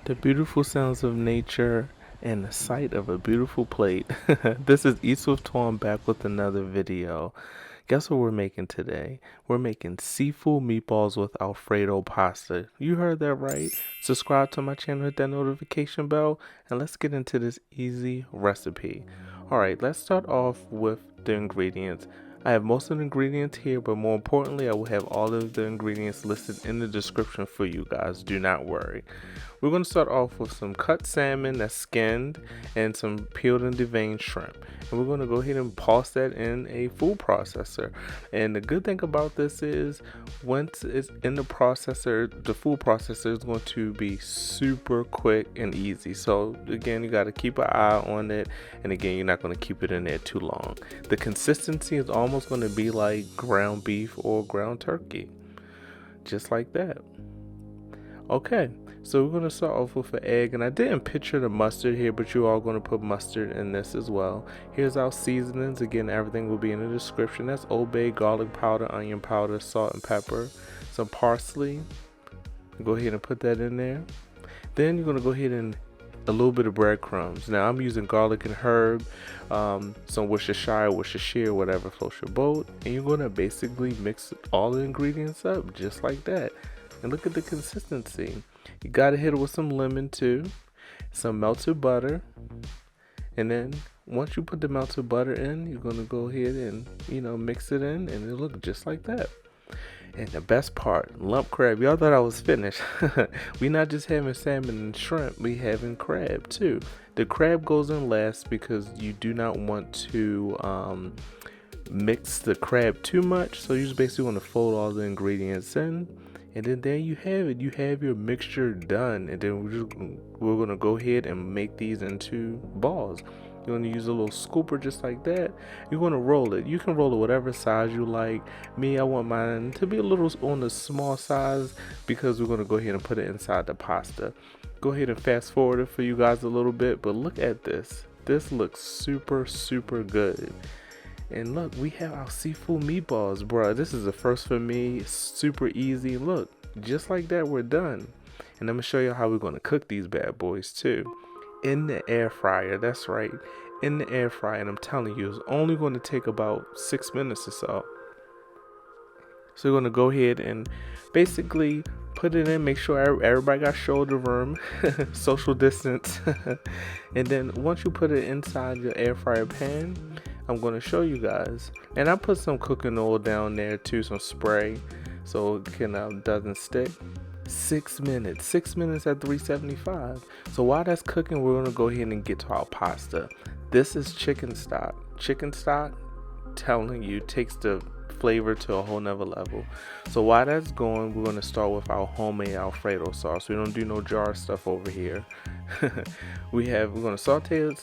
The beautiful sounds of nature and the sight of a beautiful plate. This is Eats with Tom back with another video. Guess what we're making today? We're making seafood meatballs with Alfredo pasta. You heard that right. Subscribe to my channel, hit that notification bell, and let's get into this easy recipe. Alright, let's start off with the ingredients. I have most of the ingredients here, but more importantly, I will have all of the ingredients listed in the description for you guys. Do not worry. We're going to start off with some cut salmon that's skinned and some peeled and deveined shrimp. And we're going to go ahead and pulse that in a food processor. And the good thing about this is once it's in the processor, the food processor is going to be super quick and easy. So again, you got to keep an eye on it. And again, you're not going to keep it in there too long. The consistency is almost going to be like ground beef or ground turkey. Just like that. Okay. So we're going to start off with an egg, and I didn't picture the mustard here, but you are going to put mustard in this as well. Here's our seasonings. Again, everything will be in the description. That's Old Bay, garlic powder, onion powder, salt and pepper, some parsley. Go ahead and put that in there. Then you're going to go ahead and a little bit of breadcrumbs. Now I'm using garlic and herb, some Worcestershire, whatever floats your boat, and you're going to basically mix all the ingredients up just like that. And look at the consistency. You gotta hit it with some lemon too, some melted butter, and then once you put the melted butter in, you're gonna go ahead and mix it in, and it'll look just like that. And the best part, lump crab. Y'all thought I was finished. We not just having salmon and shrimp, we having crab too. The crab goes in last because you do not want to mix the crab too much. So you just basically want to fold all the ingredients in. And then there you have it. You have your mixture done. And then we're going to go ahead and make these into balls. You're going to use a little scooper just like that. You're going to roll it. You can roll it whatever size you like. Me, I want mine to be a little on the small size because we're going to go ahead and put it inside the pasta. Go ahead and fast forward it for you guys a little bit. But look at this. This looks super, super good. And look, we have our seafood meatballs, bruh. This is the first for me. It's super easy. Look, just like that, we're done. And I'm gonna show you how we're gonna cook these bad boys too. In the air fryer, that's right. In the air fryer, and I'm telling you, it's only gonna take about 6 minutes or so. So we're gonna go ahead and basically put it in, make sure everybody got shoulder room, social distance. And then once you put it inside your air fryer pan, I'm going to show you guys. And I put some cooking oil down there too, some spray, so it can doesn't stick. 6 minutes. 6 minutes at 375. So while that's cooking, we're going to go ahead and get to our pasta. This is chicken stock. Chicken stock, telling you, takes the flavor to a whole nother level. So while that's going, we're going to start with our homemade Alfredo sauce. We don't do no jar stuff over here. We're going to saute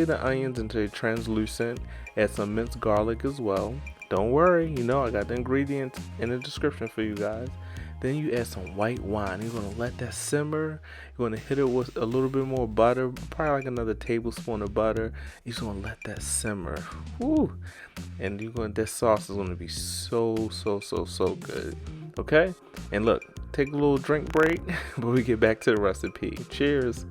the onions until they're translucent. Add some minced garlic as well. Don't worry, I got the ingredients in the description for you guys. Then you add some white wine. You're going to let that simmer. You're going to hit it with a little bit more butter, probably like another tablespoon of butter. You're just going to let that simmer. Woo! And this sauce is going to be so good. Okay? And look, take a little drink break, but we get back to the recipe. Cheers.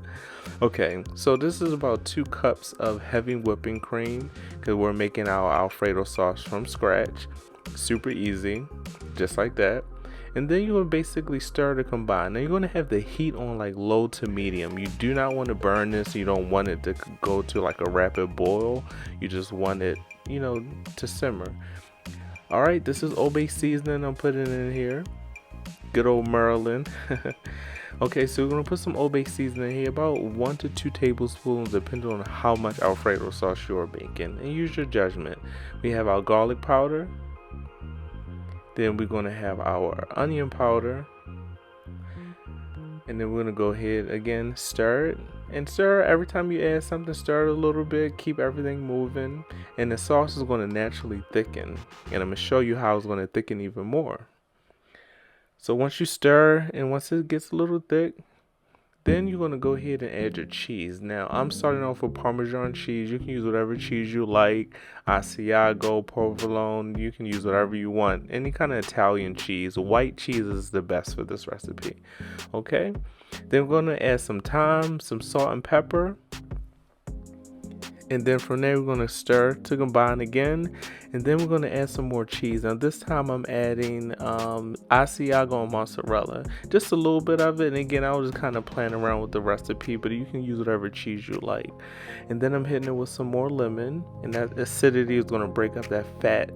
Okay, so this is about 2 cups of heavy whipping cream because we're making our Alfredo sauce from scratch. Super easy, just like that. And then you're going to basically stir to combine. Now you're going to have the heat on like low to medium. You do not want to burn this. You don't want it to go to like a rapid boil. You just want it, to simmer. Alright, this is Old Bay seasoning I'm putting in here. Good old Maryland. Okay, so we're going to put some Old Bay seasoning here, about 1 to 2 tablespoons, depending on how much Alfredo sauce you're making. And use your judgment. We have our garlic powder. Then we're going to have our onion powder. And then we're going to go ahead again, stir it. And stir every time you add something, stir it a little bit. Keep everything moving. And the sauce is going to naturally thicken. And I'm going to show you how it's going to thicken even more. So once you stir and once it gets a little thick, then you're going to go ahead and add your cheese. Now, I'm starting off with Parmesan cheese. You can use whatever cheese you like. Asiago, provolone. You can use whatever you want. Any kind of Italian cheese. White cheese is the best for this recipe. Okay? Then we're going to add some thyme, some salt and pepper. And then from there we're going to stir to combine again, and then we're going to add some more cheese. Now this time I'm adding Asiago and mozzarella, just a little bit of it. And again, I was just kind of playing around with the recipe, but you can use whatever cheese you like. And then I'm hitting it with some more lemon, and that acidity is going to break up that fat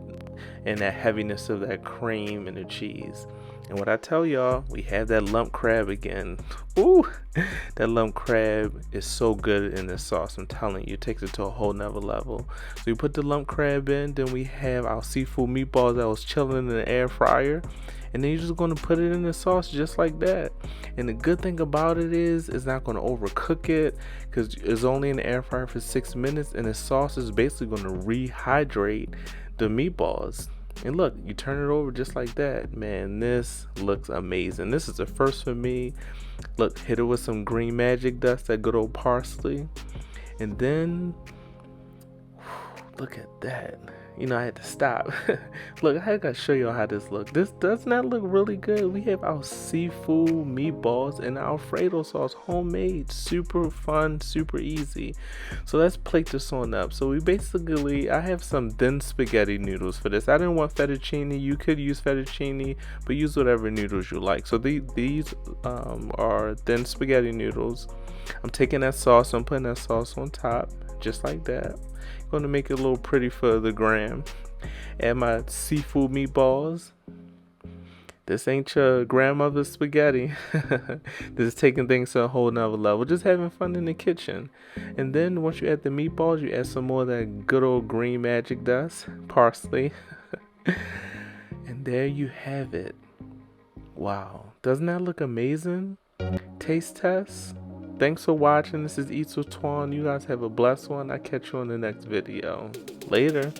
and that heaviness of that cream and the cheese. And what I tell y'all, we have that lump crab again. Ooh, that lump crab is so good in this sauce. I'm telling you, it takes it to a whole nother level. So we put the lump crab in, then we have our seafood meatballs that was chilling in the air fryer. And then you're just going to put it in the sauce just like that. And the good thing about it is it's not going to overcook it, because it's only in the air fryer for 6 minutes, and the sauce is basically going to rehydrate the meatballs. And look, you turn it over just like that. Man, this looks amazing. This is the first for me. Look, hit it with some green magic dust, that good old parsley. And then, look at that. You know, I had to stop. Look, I gotta show you how this looks. This does not look really good. We have our seafood meatballs and Alfredo sauce, homemade, super fun, super easy. So let's plate this on up. So I have some thin spaghetti noodles for this. I didn't want fettuccine. You could use fettuccine, but use whatever noodles you like. So these are thin spaghetti noodles. I'm taking that sauce, I'm putting that sauce on top, just like that. Going to make it a little pretty for the gram. Add my seafood meatballs. This ain't your grandmother's spaghetti. This is taking things to a whole nother level. Just having fun in the kitchen. And then once you add the meatballs, you add some more of that good old green magic dust, parsley. And there you have it. Wow. Doesn't that look amazing? Taste test. Thanks for watching. This is Eats with Twan. You guys have a blessed one. I'll catch you on the next video. Later.